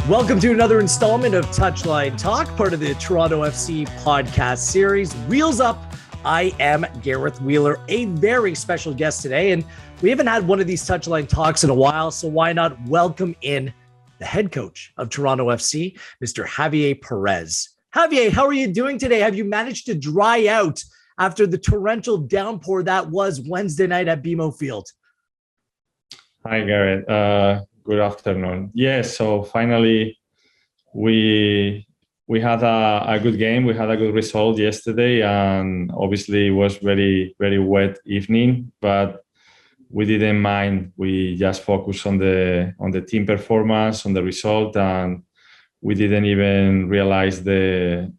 Welcome to another installment of Touchline Talk, part of the Toronto FC podcast series. Wheels up. I am Gareth Wheeler, a very special guest today, and we haven't had one of these Touchline Talks in a while, so why not welcome in the head coach of Toronto FC, Mr. Javier Perez. Javier, how are you doing today? Have you managed to dry out after the torrential downpour that was Wednesday night at BMO Field? Hi, Gareth. Good afternoon. Yes, so finally we had a good game. We had a good result yesterday, and obviously it was very, very wet evening, but we didn't mind. We just focused on the team performance, on the result, and we didn't even realize the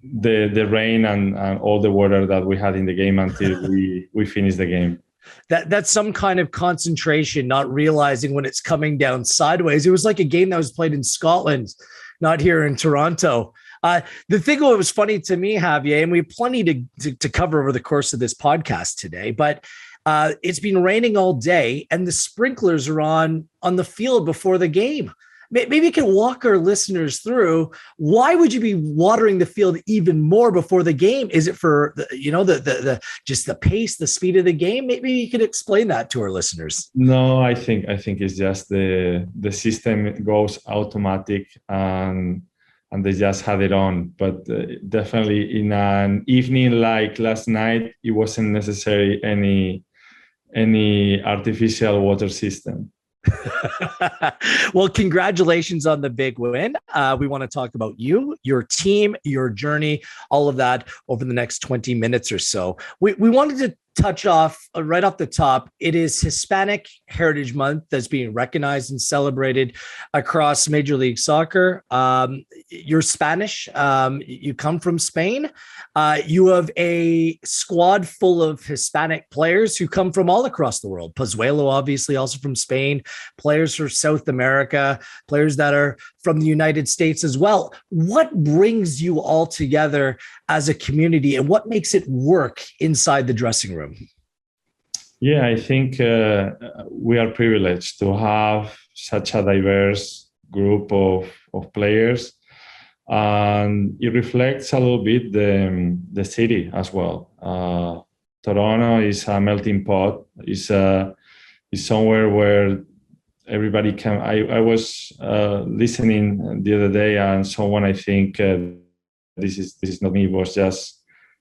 rain and all the water that we had in the game until we finished the game. That's some kind of concentration, not realizing when it's coming down sideways. It was like a game that was played in Scotland, not here in Toronto. The thing that was funny to me, Javier, and we have plenty to cover over the course of this podcast today, but it's been raining all day and the sprinklers are on the field before the game. Maybe you can walk our listeners through, why would you be watering the field even more before the game? Is it for just the pace, the speed of the game? Maybe you could explain that to our listeners. No, I think it's just the system goes automatic and they just had it on. But definitely in an evening like last night, it wasn't necessary any artificial water system. Well, congratulations on the big win. We want to talk about you, your team, your journey, all of that over the next 20 minutes or so. We wanted to touch off right off the top. It is Hispanic Heritage Month that's being recognized and celebrated across Major League Soccer. You're Spanish. You come from Spain. You have a squad full of Hispanic players who come from all across the world. Pozuelo, obviously, also from Spain. Players from South America. Players that are from the United States as well. What brings you all together as a community, and what makes it work inside the dressing room? Yeah, I think we are privileged to have such a diverse group of players, and it reflects a little bit the city as well. Toronto is a melting pot. Is somewhere where everybody can. I was listening the other day, and someone, I think this is not me, was just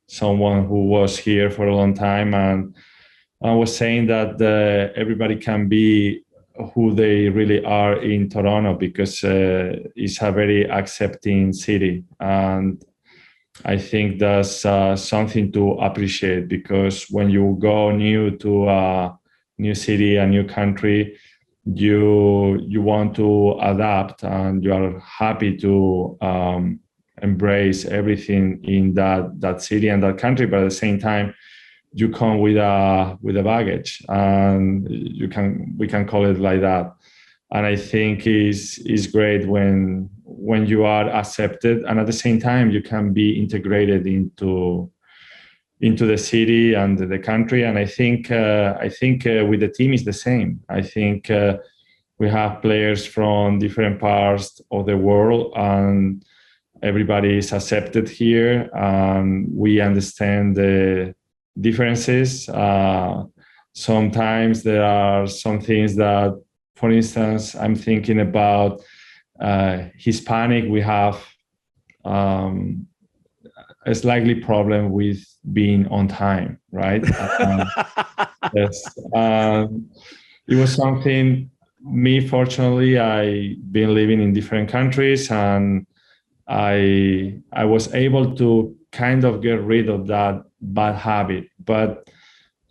someone who was here for a long time, and I was saying that everybody can be who they really are in Toronto, because it's a very accepting city, and I think that's something to appreciate, because when you go new to a new city, a new country, you want to adapt, and you are happy to embrace everything in that city and that country, but at the same time you come with a baggage, and we can call it like that. And I think is great when you are accepted, and at the same time you can be integrated into the city and the country. And I think with the team is the same. I think we have players from different parts of the world, and everybody is accepted here, and we understand the differences. Sometimes there are some things that, for instance, I'm thinking about Hispanic. We have a slightly problem with being on time, right? Yes. It was something, me, fortunately, I've been living in different countries, and I was able to kind of get rid of that bad habit. But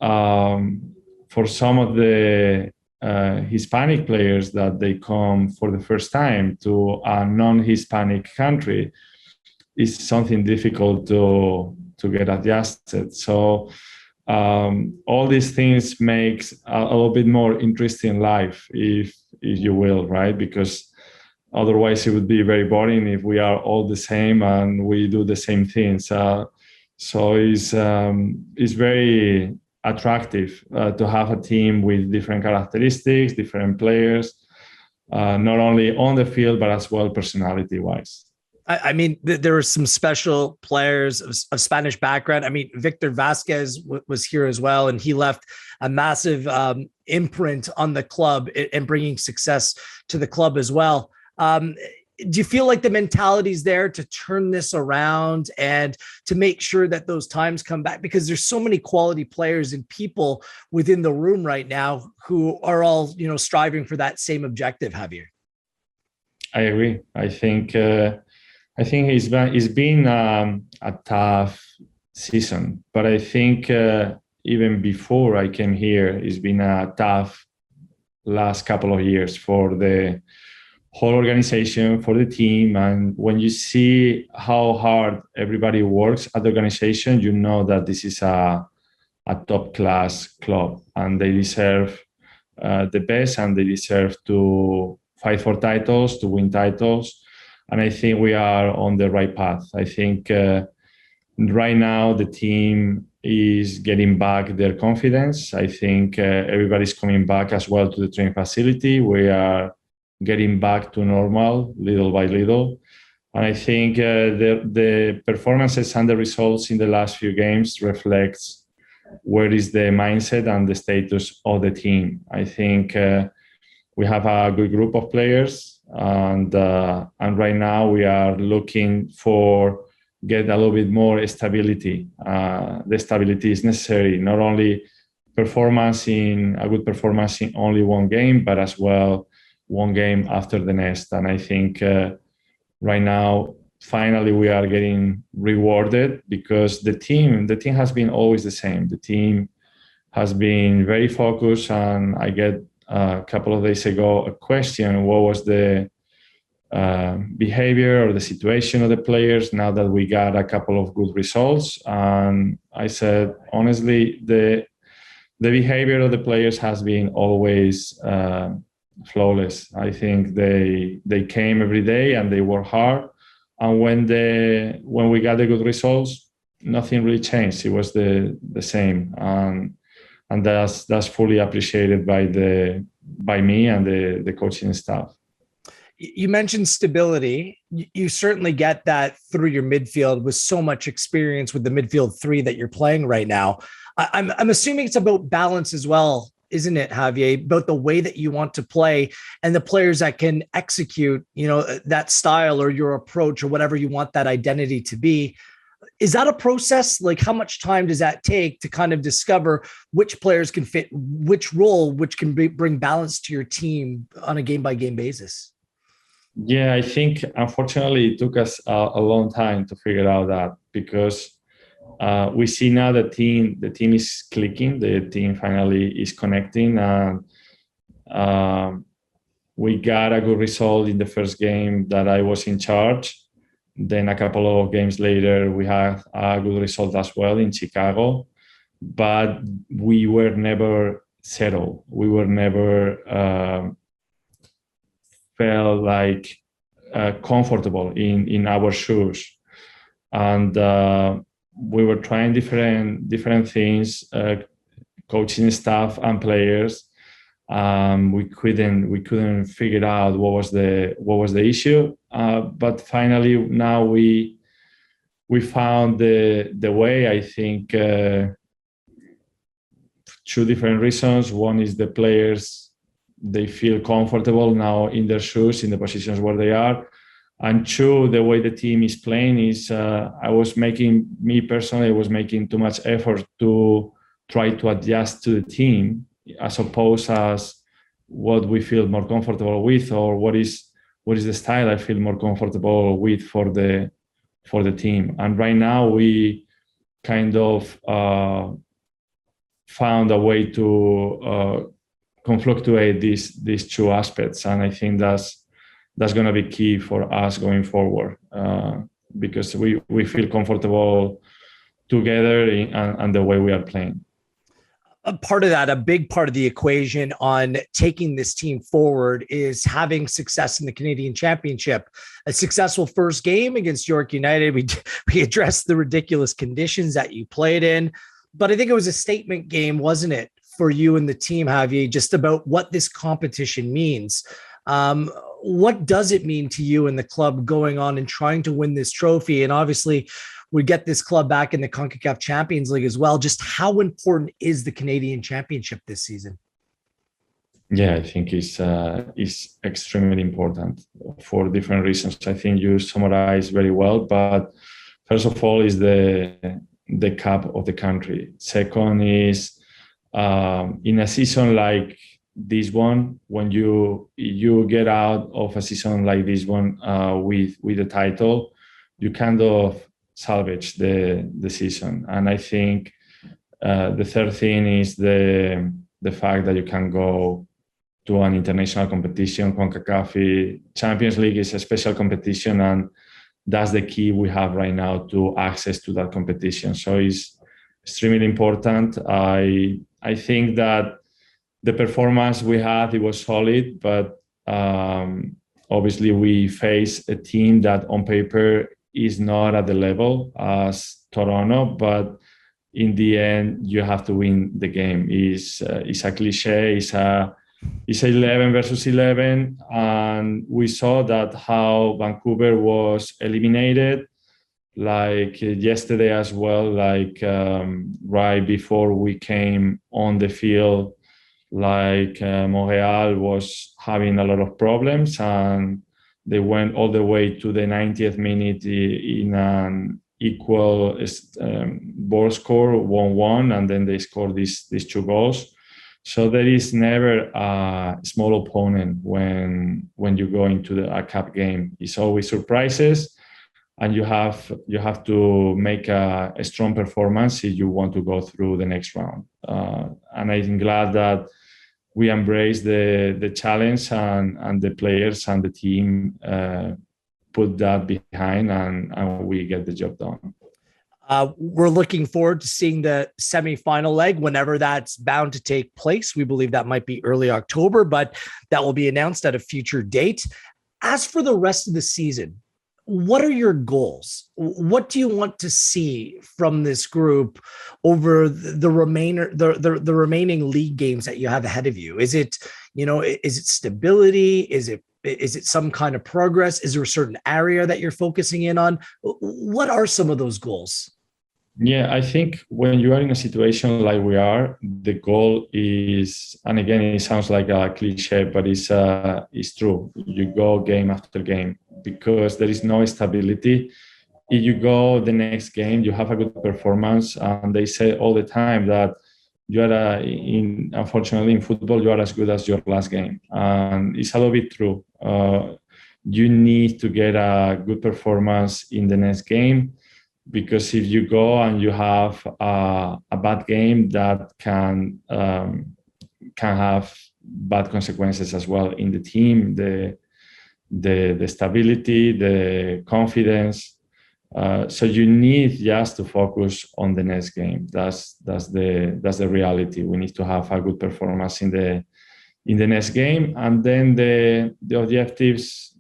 for some of the Hispanic players that they come for the first time to a non-Hispanic country, it's something difficult to get adjusted. So all these things makes a little bit more interesting life, if you will, right? Because otherwise it would be very boring if we are all the same and we do the same things. So it's very attractive to have a team with different characteristics, different players. not only on the field, but as well personality-wise. I mean, there were some special players of Spanish background. I mean, Victor Vasquez was here as well, and he left a massive imprint on the club and bringing success to the club as well. Do you feel like the mentality is there to turn this around and to make sure that those times come back? Because there's so many quality players and people within the room right now who are all, striving for that same objective, Javier. I agree. I think it's been a tough season, but I think even before I came here, it's been a tough last couple of years for the whole organization, for the team. And when you see how hard everybody works at the organization, you know that this is a top class club, and they deserve the best, and they deserve to fight for titles, to win titles. And I think we are on the right path. I think right now the team is getting back their confidence. I think everybody's coming back as well to the training facility. We are getting back to normal little by little. And I think the performances and the results in the last few games reflects where is the mindset and the status of the team. I think we have a good group of players, and right now we are looking for get a little bit more stability. The stability is necessary, not only a good performance in only one game, but as well one game after the next. And I think right now, finally, we are getting rewarded because the team has been always the same. The team has been very focused, and I get a couple of days ago a question: what was the behavior or the situation of the players now that we got a couple of good results? And I said, honestly, the behavior of the players has been always flawless. I think they came every day and they worked hard. And when we got the good results, nothing really changed. It was the same, and that's fully appreciated by me and the coaching staff. You mentioned stability. You certainly get that through your midfield with so much experience with the midfield three that you're playing right now. I'm assuming it's about balance as well, isn't it, Javier? About the way that you want to play and the players that can execute, that style or your approach or whatever you want that identity to be. Is that a process? Like, how much time does that take to kind of discover which players can fit which role, which can bring balance to your team on a game-by-game basis? Yeah, I think, unfortunately, it took us a long time to figure out that, because we see now the team is clicking, the team finally is connecting, and we got a good result in the first game that I was in charge. Then a couple of games later, we had a good result as well in Chicago, but we were never settled. We were never felt like comfortable in our shoes, and we were trying different things, coaching staff and players. We couldn't figure out what was the issue, but finally now we found the way. I think two different reasons. One is the players, they feel comfortable now in their shoes, in the positions where they are. And two, the way the team is playing is, I was making too much effort to try to adjust to the team, as opposed as what we feel more comfortable with, or what is the style I feel more comfortable with for the team. And right now we kind of found a way to conflictuate these two aspects, and I think that's going to be key for us going forward, because we feel comfortable together and the way we are playing. A part of that, a big part of the equation on taking this team forward, is having success in the Canadian Championship. A successful first game against York United. We addressed the ridiculous conditions that you played in, but I think it was a statement game, wasn't it, for you and the team, Javier, just about what this competition means. What does it mean to you and the club going on and trying to win this trophy? And obviously, we get this club back in the CONCACAF Champions League as well. Just how important is the Canadian Championship this season? Yeah, I think it's extremely important for different reasons. I think you summarized very well, but first of all is the cup of the country. Second is in a season like this one, when you get out of a season like this one with the title, you kind of salvage the season. And I think the third thing is the fact that you can go to an international competition. CONCACAF Champions League is a special competition, and that's the key we have right now to access to that competition. So it's extremely important. I think that the performance we had, it was solid, but obviously we face a team that on paper is not at the level as Toronto, but in the end, you have to win the game. It's a cliche, it's 11 versus 11, and we saw that how Vancouver was eliminated, like yesterday as well, like right before we came on the field, like Montreal was having a lot of problems, and they went all the way to the 90th minute in an equal ball score, 1-1, and then they scored these two goals. So there is never a small opponent when you go into a cup game. It's always surprises, and you have to make a strong performance if you want to go through the next round. And I'm glad that we embrace the challenge, and the players and the team put that behind, and we get the job done. We're looking forward to seeing the semifinal leg whenever that's bound to take place. We believe that might be early October, but that will be announced at a future date. As for the rest of the season, what are your goals? What do you want to see from this group over the remaining league games that you have ahead of you? Is it stability? Is it some kind of progress? Is there a certain area that you're focusing in on? What are some of those goals? Yeah, I think when you are in a situation like we are, the goal is, and again, it sounds like a cliche, but it's true. You go game after game because there is no stability. If you go the next game, you have a good performance, and they say all the time that you are, unfortunately, in football, you are as good as your last game, and it's a little bit true. You need to get a good performance in the next game, because if you go and you have a bad game, that can have bad consequences as well in the team, the stability, the confidence. So you need just to focus on the next game. That's the reality. We need to have a good performance in the next game, and then the objectives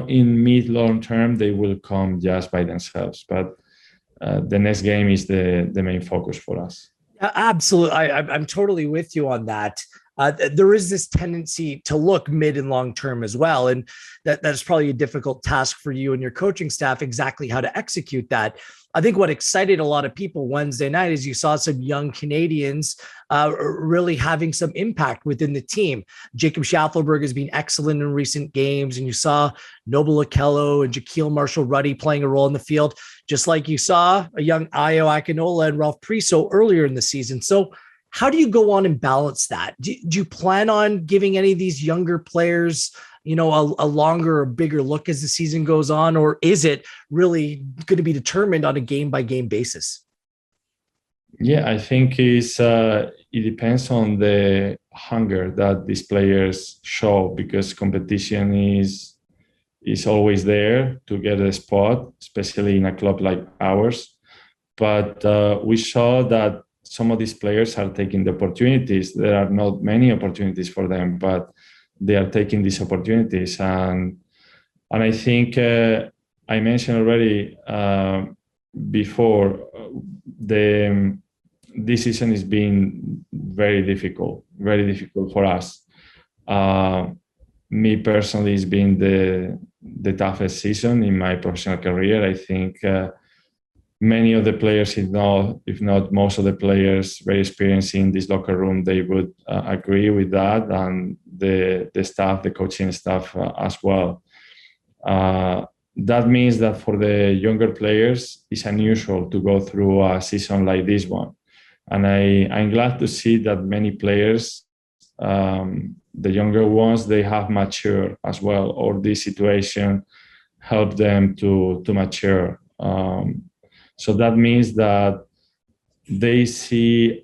in mid-long term, they will come just by themselves. But the next game is the main focus for us. Absolutely. I'm totally with you on that. There is this tendency to look mid and long term as well. And that's probably a difficult task for you and your coaching staff, exactly how to execute that. I think what excited a lot of people Wednesday night is you saw some young Canadians really having some impact within the team. Jacob Schaffelberg has been excellent in recent games, and you saw Noble Okello and Jaquil Marshall-Ruddy playing a role in the field, just like you saw a young Ayo Akinola and Ralph Priso earlier in the season. So how do you go on and balance that? Do you plan on giving any of these younger players, a longer or bigger look as the season goes on, or is it really going to be determined on a game by game basis? Yeah, I think it depends on the hunger that these players show, because competition is always there to get a spot, especially in a club like ours. But we saw that some of these players are taking the opportunities. There are not many opportunities for them, but they are taking these opportunities. And I think I mentioned already before, this season has been very difficult for us. me personally, it's been the toughest season in my professional career. I think many of the players, if not most of the players very experienced in this locker room, they would agree with that, and the staff, the coaching staff as well. That means that for the younger players, it's unusual to go through a season like this one. And I'm glad to see that many players, the younger ones, they have matured as well, or this situation helped them to mature. So that means that they see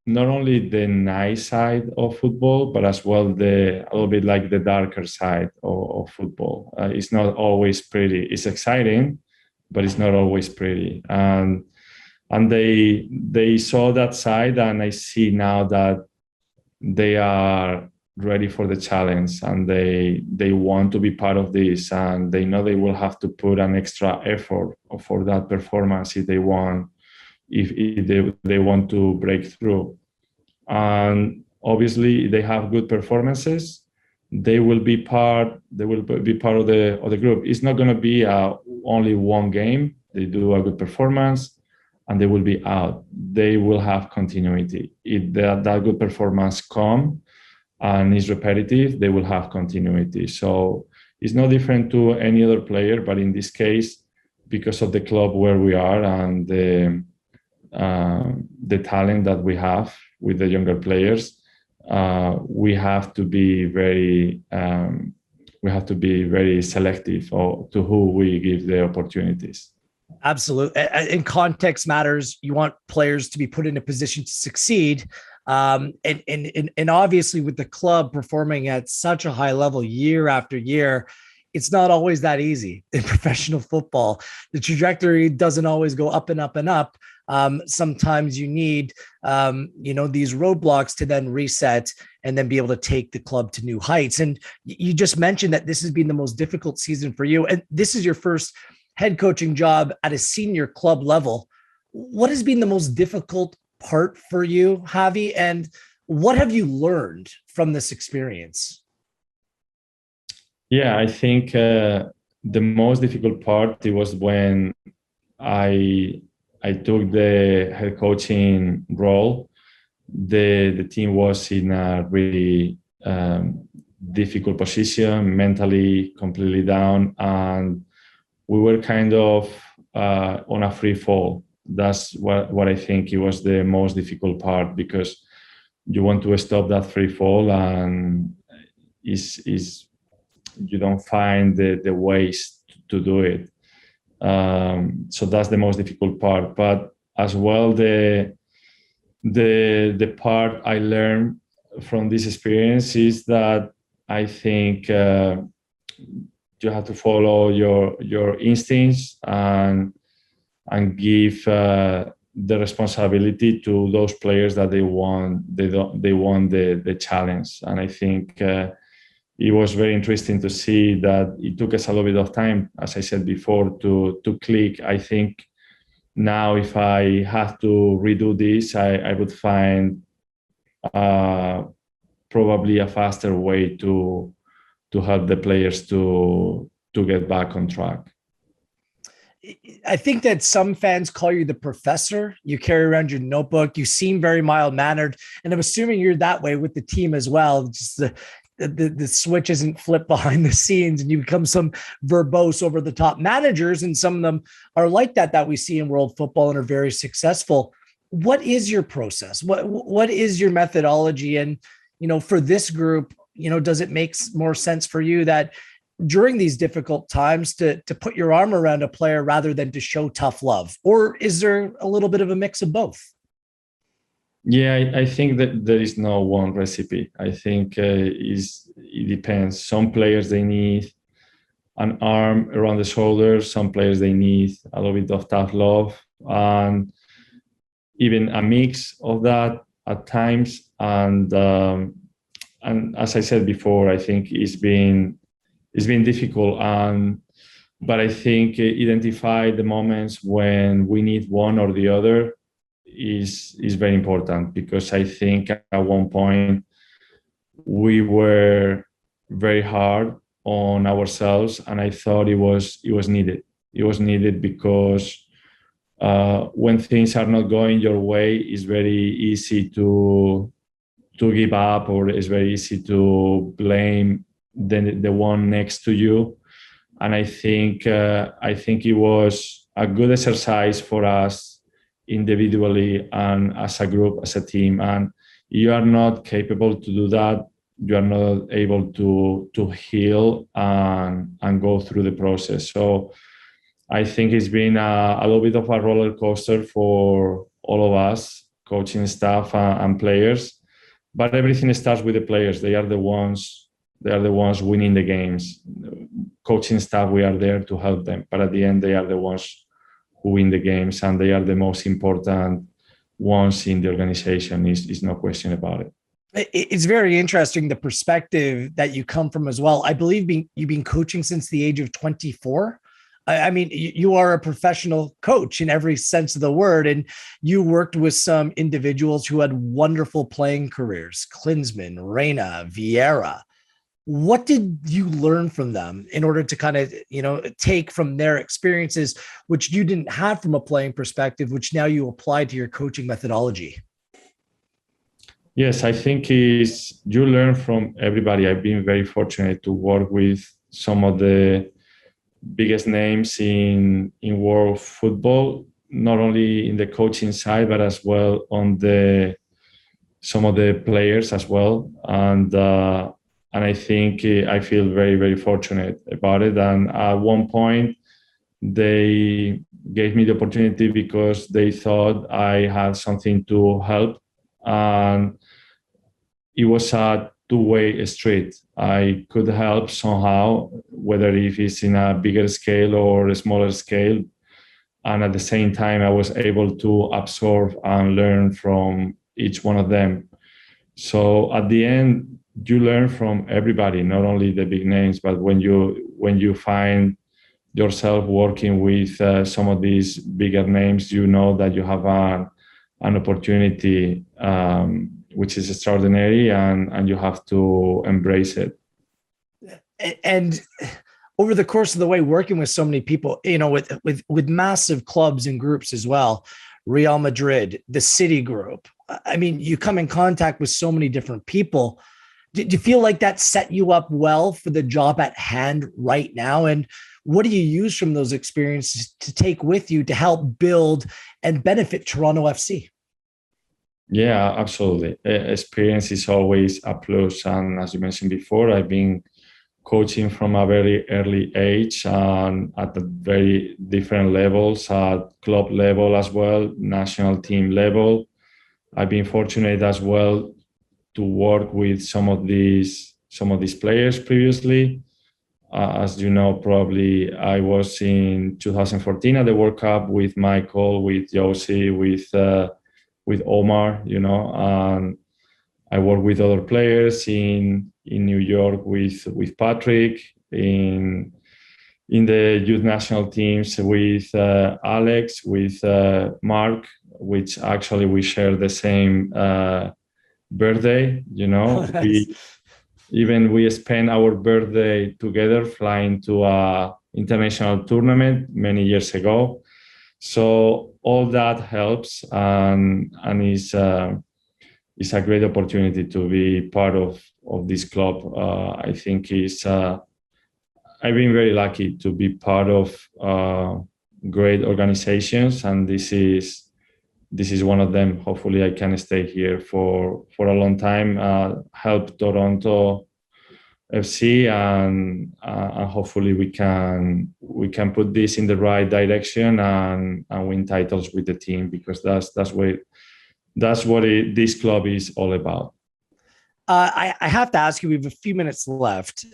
not only the nice side of football, but as well a little bit like the darker side of football. It's not always pretty. It's exciting, but it's not always pretty. And they saw that side, and I see now that they are ready for the challenge, and they want to be part of this, and they know they will have to put an extra effort for that performance if they want they want to break through. And obviously they have good performances, they will be part of the group. It's not going to be only one game. They do a good performance and they will be out. They will have continuity. If that good performance come and is repetitive, they will have continuity. So it's no different to any other player, but in this case, because of the club where we are and the talent that we have with the younger players, we have to be very selective to who we give the opportunities. Absolutely. And context matters. You want players to be put in a position to succeed. And obviously with the club performing at such a high level year after year, it's not always that easy in professional football. The trajectory doesn't always go up and up and up. Sometimes you need, these roadblocks to then reset and then be able to take the club to new heights. And you just mentioned that this has been the most difficult season for you. And this is your first head coaching job at a senior club level. What has been the most difficult part for you, Javi? And what have you learned from this experience? Yeah, I think the most difficult part, it was when I took the head coaching role. The team was in a really difficult position, mentally completely down, and we were kind of on a free fall. That's what I think it was the most difficult part, because you want to stop that free fall, and you don't find the ways to do it. So that's the most difficult part. But as well, the part I learned from this experience is that I think you have to follow your instincts and give the responsibility to those players that they want the challenge. And I think it was very interesting to see that it took us a little bit of time, as I said before, to click. I think now if I have to redo this, I would find probably a faster way to help the players to get back on track. I think that some fans call you the professor. You carry around your notebook. You seem very mild-mannered, and I'm assuming you're that way with the team as well. Just the switch isn't flipped behind the scenes and you become some verbose over the top managers. And some of them are like that we see in world football and are very successful. What is your process? What is your methodology? And, for this group, does it make more sense for you that during these difficult times to put your arm around a player rather than to show tough love? Or is there a little bit of a mix of both? Yeah, I think that there is no one recipe. I think it depends. Some players, they need an arm around the shoulders. Some players, they need a little bit of tough love, and even a mix of that at times. And as I said before, I think it's been difficult. But I think identify the moments when we need one or the other is very important, because I think at one point we were very hard on ourselves, and I thought it was needed. It was needed because when things are not going your way, it's very easy to give up, or it's very easy to blame the one next to you. And I think it was a good exercise for us individually and as a group, as a team. And you are not capable to do that. You are not able to heal and go through the process. So I think it's been a little bit of a roller coaster for all of us, coaching staff and players. But everything starts with the players. They are the ones winning the games. Coaching staff, we are there to help them. But at the end, they are the ones who win the games, and they are the most important ones in the organization. Is no question about it. It's very interesting, the perspective that you come from as well. I believe you've been coaching since the age of 24. I mean, you are a professional coach in every sense of the word, and you worked with some individuals who had wonderful playing careers: Klinsmann, Reyna, Vieira. What did you learn from them in order to kind of, take from their experiences, which you didn't have from a playing perspective, which now you apply to your coaching methodology? Yes, I think you learn from everybody. I've been very fortunate to work with some of the biggest names in world football, not only in the coaching side, but as well on some of the players as well. And I think I feel very, very fortunate about it. And at one point, they gave me the opportunity because they thought I had something to help. And it was a two-way street. I could help somehow, whether if it's in a bigger scale or a smaller scale. And at the same time, I was able to absorb and learn from each one of them. So at the end, you learn from everybody, not only the big names, but when you find yourself working with some of these bigger names, you know that you have an opportunity which is extraordinary, and you have to embrace it. And over the course of the way, working with so many people, with massive clubs and groups as well, Real Madrid, the City Group. I mean, you come in contact with so many different people. Did you feel like that set you up well for the job at hand right now? And what do you use from those experiences to take with you to help build and benefit Toronto FC? Yeah, absolutely. Experience is always a plus. And as you mentioned before, I've been coaching from a very early age and at the very different levels, at club level as well, national team level. I've been fortunate as well to work with some of these players previously. As you know, probably I was in 2014 at the World Cup with Michael, with Josie, with Omar, and I work with other players in New York with Patrick, in the youth national teams with Alex, with Mark, which actually we share the same birthday. Nice. We spent our birthday together flying to a international tournament many years ago. So all that helps, and is a great opportunity to be part of this club. I think I've been very lucky to be part of great organizations, and this is one of them. Hopefully, I can stay here for a long time, help Toronto FC, and hopefully we can put this in the right direction and win titles with the team, because that's what this club is all about. I have to ask you, we have a few minutes left.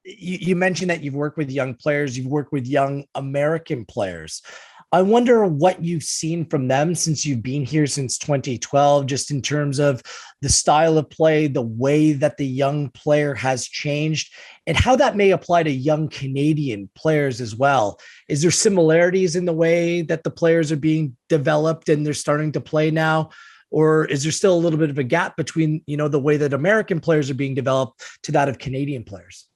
You mentioned that you've worked with young players, you've worked with young American players. I wonder what you've seen from them since you've been here since 2012, just in terms of the style of play, the way that the young player has changed, and how that may apply to young Canadian players as well. Is there similarities in the way that the players are being developed and they're starting to play now or is there still a little bit of a gap between, the way that American players are being developed to that of Canadian players?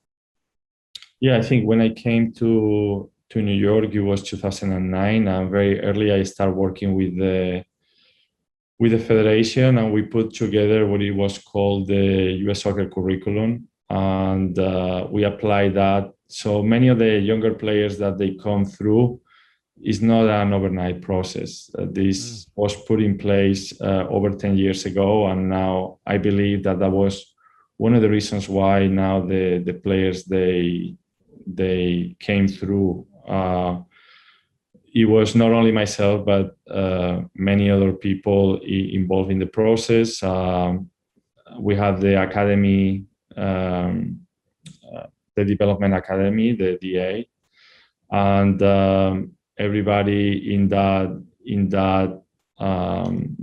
Yeah, I think when I came to New York, it was 2009, and very early I started working with the federation, and we put together what it was called the US Soccer curriculum, and we applied that. So many of the younger players that they come through is not an overnight process. This was put in place over 10 years ago, and now I believe that was one of the reasons why now the players they came through. It was not only myself, but many other people involved in the process. We had the academy, the development academy, the DA, and everybody in that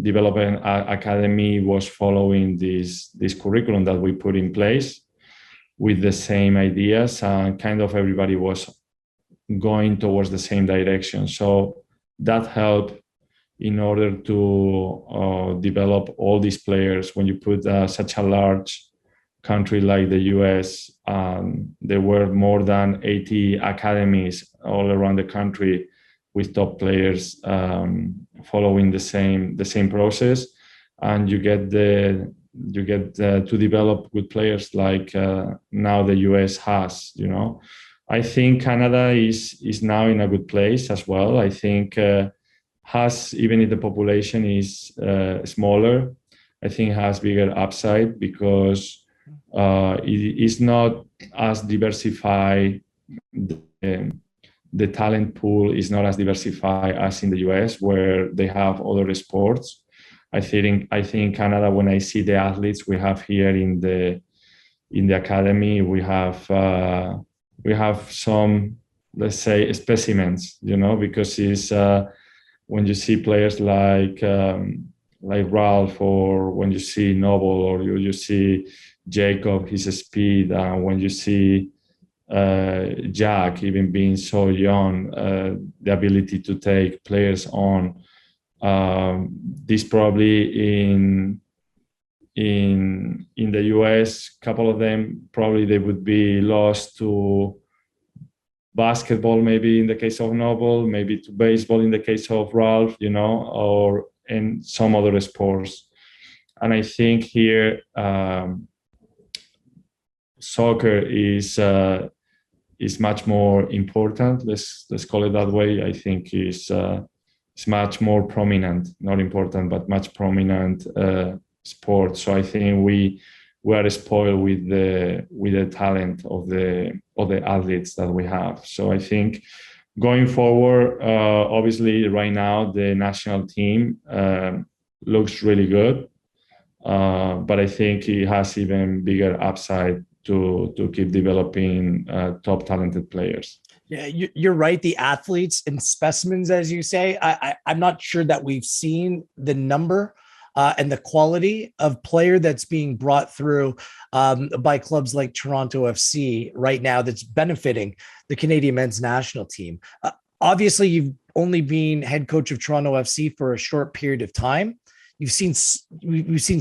development academy was following this curriculum that we put in place with the same ideas, and kind of everybody was going towards the same direction. So that helped in order to develop all these players. When you put such a large country like the US, there were more than 80 academies all around the country with top players following the same process, and you get to develop good players like now the US has. I think Canada is now in a good place as well. I think has, even if the population is smaller, I think has bigger upside because it is not as diversified. The talent pool is not as diversified as in the US, where they have other sports. I think Canada, when I see the athletes we have here in the academy, we have some, let's say, specimens, because it's when you see players like Ralph, or when you see Noble, or you see Jacob, his speed, when you see Jack, even being so young, the ability to take players on. This probably in the US, a couple of them probably they would be lost to basketball, maybe in the case of Noble, maybe to baseball in the case of Ralph, or in some other sports. And I think here soccer is much more important. Let's call it that way. I think it's much more prominent, not important, but much prominent sport. So I think we are spoiled with the talent of the athletes that we have. So I think going forward, obviously right now the national team looks really good, but I think it has even bigger upside to keep developing top talented players. Yeah, you're right. The athletes and specimens, as you say, I'm not sure that we've seen the number and the quality of player that's being brought through by clubs like Toronto FC right now that's benefiting the Canadian men's national team. Obviously, you've only been head coach of Toronto FC for a short period of time. We've seen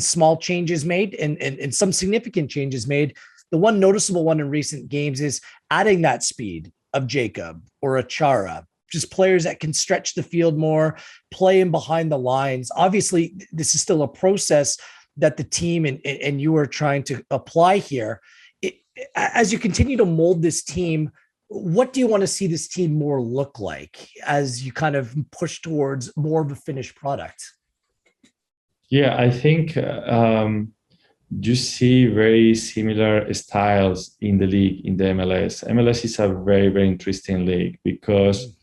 small changes made and some significant changes made. The one noticeable one in recent games is adding that speed of Jacob or Achara, just players that can stretch the field more, play in behind the lines. Obviously, this is still a process that the team and you are trying to apply here. As you continue to mold this team, what do you want to see this team more look like as you kind of push towards more of a finished product? Yeah, I think you see very similar styles in the league, in the MLS. MLS is a very, very interesting league because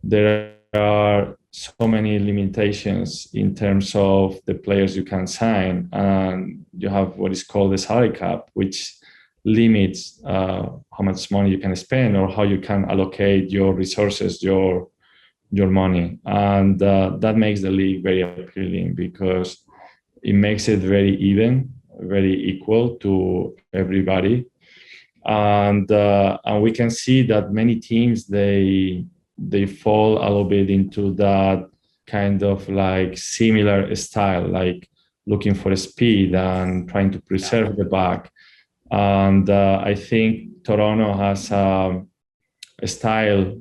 there are so many limitations in terms of the players you can sign. And you have what is called the salary cap, which limits how much money you can spend or how you can allocate your resources, your money. And that makes the league very appealing because it makes it very even, very equal to everybody. And we can see that many teams, they fall a little bit into that kind of like similar style. Like looking for speed and trying to preserve the back. And I think Toronto has a style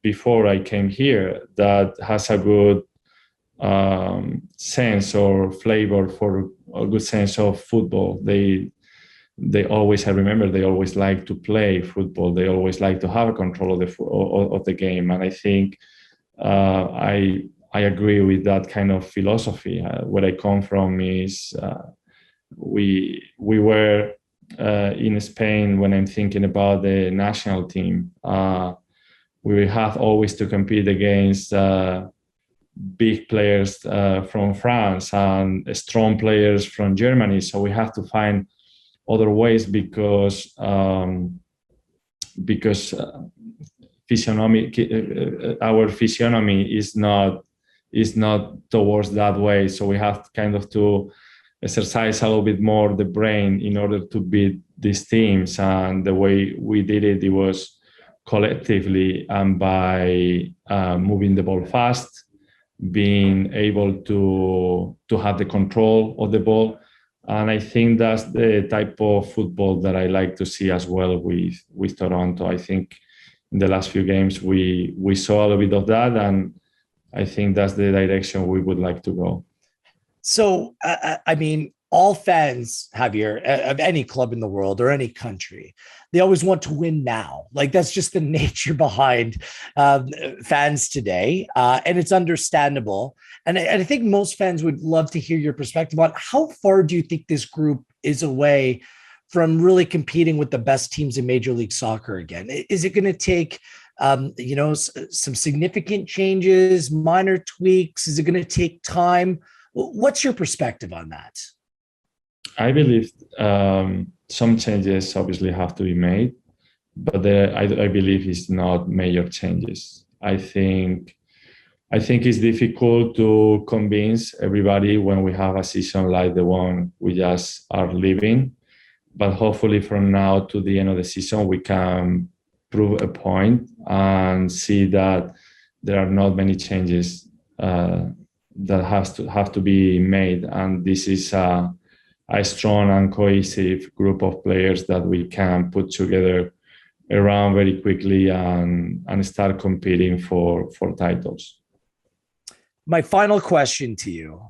before I came here that has a good sense or flavor for a good sense of football. They always, I remember, they always like to play football. They always like to have control of the game. And I think I agree with that kind of philosophy. Where I come from is we were in Spain, when I'm thinking about the national team, we have always to compete against big players from France and strong players from Germany. So we have to find other ways because our physiognomy is not towards that way. So we have kind of to exercise a little bit more the brain in order to beat these teams. And the way we did it was collectively and by moving the ball fast, being able to have the control of the ball. And I think that's the type of football that I like to see as well with Toronto. I think in the last few games we saw a little bit of that, and I think that's the direction we would like to go. So, I mean, all fans, Javier, of any club in the world or any country, they always want to win now. Like, that's just the nature behind fans today. And it's understandable. And I think most fans would love to hear your perspective on how far do you think this group is away from really competing with the best teams in Major League Soccer again? Is it going to take, some significant changes, minor tweaks? Is it going to take time? What's your perspective on that? I believe some changes obviously have to be made, but I believe it's not major changes. I think it's difficult to convince everybody when we have a season like the one we just are living. But hopefully from now to the end of the season, we can prove a point and see that there are not many changes that have to be made. And this is a strong and cohesive group of players that we can put together around very quickly and start competing for titles. My final question to you.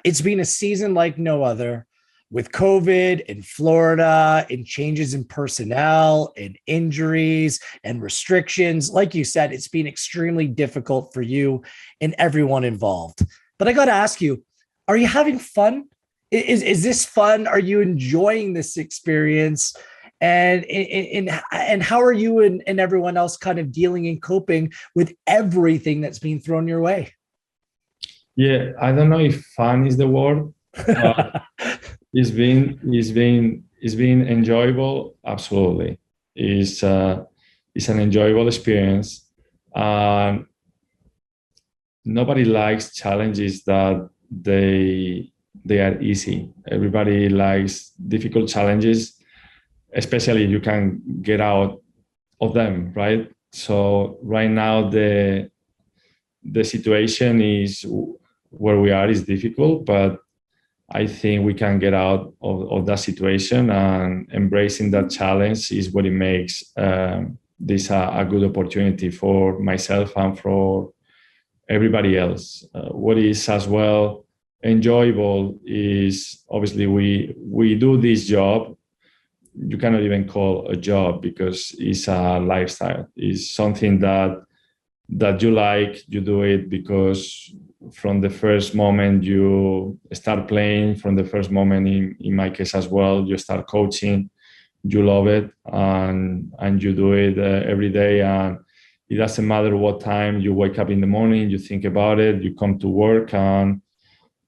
It's been a season like no other, with COVID in Florida and changes in personnel and injuries and restrictions. Like you said, it's been extremely difficult for you and everyone involved. But I got to ask you, are you having fun? Is this fun? Are you enjoying this experience? And how are you and everyone else kind of dealing and coping with everything that's being thrown your way? Yeah, I don't know if fun is the word. It's been enjoyable. Absolutely, it's an enjoyable experience. Nobody likes challenges that they are easy. Everybody likes difficult challenges, especially if you can get out of them, right? So right now the situation is where we are is difficult, but I think we can get out of that situation, and embracing that challenge is what it makes this a good opportunity for myself and for everybody else. What is as well enjoyable is obviously we do this job. You cannot even call a job because it's a lifestyle. It's something that you like. You do it because from the first moment you start playing, from the first moment in my case as well, you start coaching, you love it, and you do it every day. And it doesn't matter what time you wake up in the morning, you think about it, you come to work, and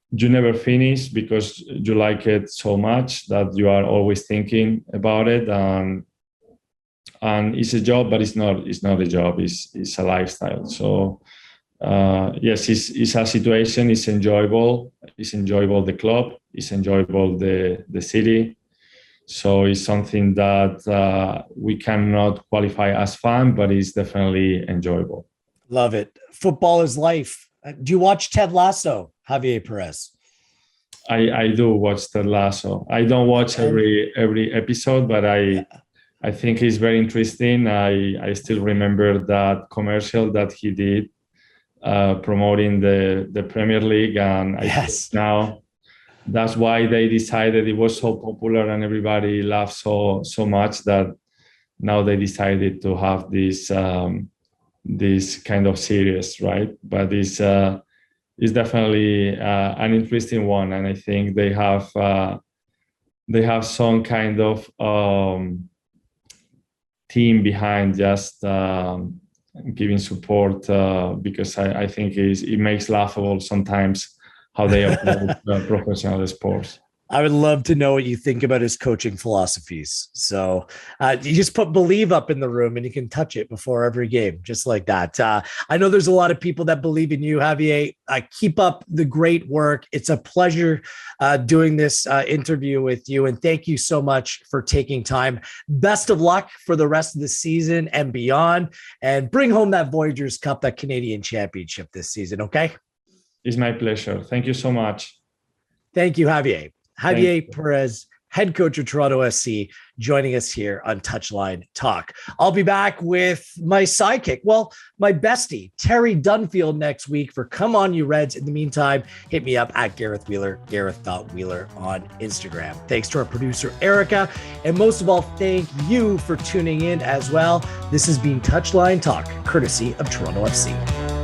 you never finish because you like it so much that you are always thinking about it. And it's a job, but it's not a job. It's a lifestyle. So yes, it's a situation. It's enjoyable. It's enjoyable the club. It's enjoyable the city. So it's something that we cannot qualify as fun, but it's definitely enjoyable. Love it. Football is life. Do you watch Ted Lasso, Javier Perez? I do watch Ted Lasso. I don't watch every episode, but I think it's very interesting. I still remember that commercial that he did promoting the Premier League, and I think now that's why they decided it was so popular and everybody laughed so much that now they decided to have this kind of series, right? But it's definitely an interesting one, and I think they have some kind of team behind just giving support because I think it makes laughable sometimes how they approach professional sports. I would love to know what you think about his coaching philosophies. So you just put believe up in the room and you can touch it before every game, just like that. I know there's a lot of people that believe in you, Javier. Keep up the great work. It's a pleasure doing this interview with you. And thank you so much for taking time. Best of luck for the rest of the season and beyond. And bring home that Voyageurs Cup, that Canadian Championship this season, okay? It's my pleasure. Thank you so much. Thank you, Javier. Javier Perez, head coach of Toronto SC, joining us here on Touchline Talk. I'll be back with my sidekick, my bestie, Terry Dunfield, next week for Come On You Reds. In the meantime, hit me up at Gareth Wheeler, Gareth.Wheeler on Instagram. Thanks to our producer, Erica. And most of all, thank you for tuning in as well. This has been Touchline Talk, courtesy of Toronto FC.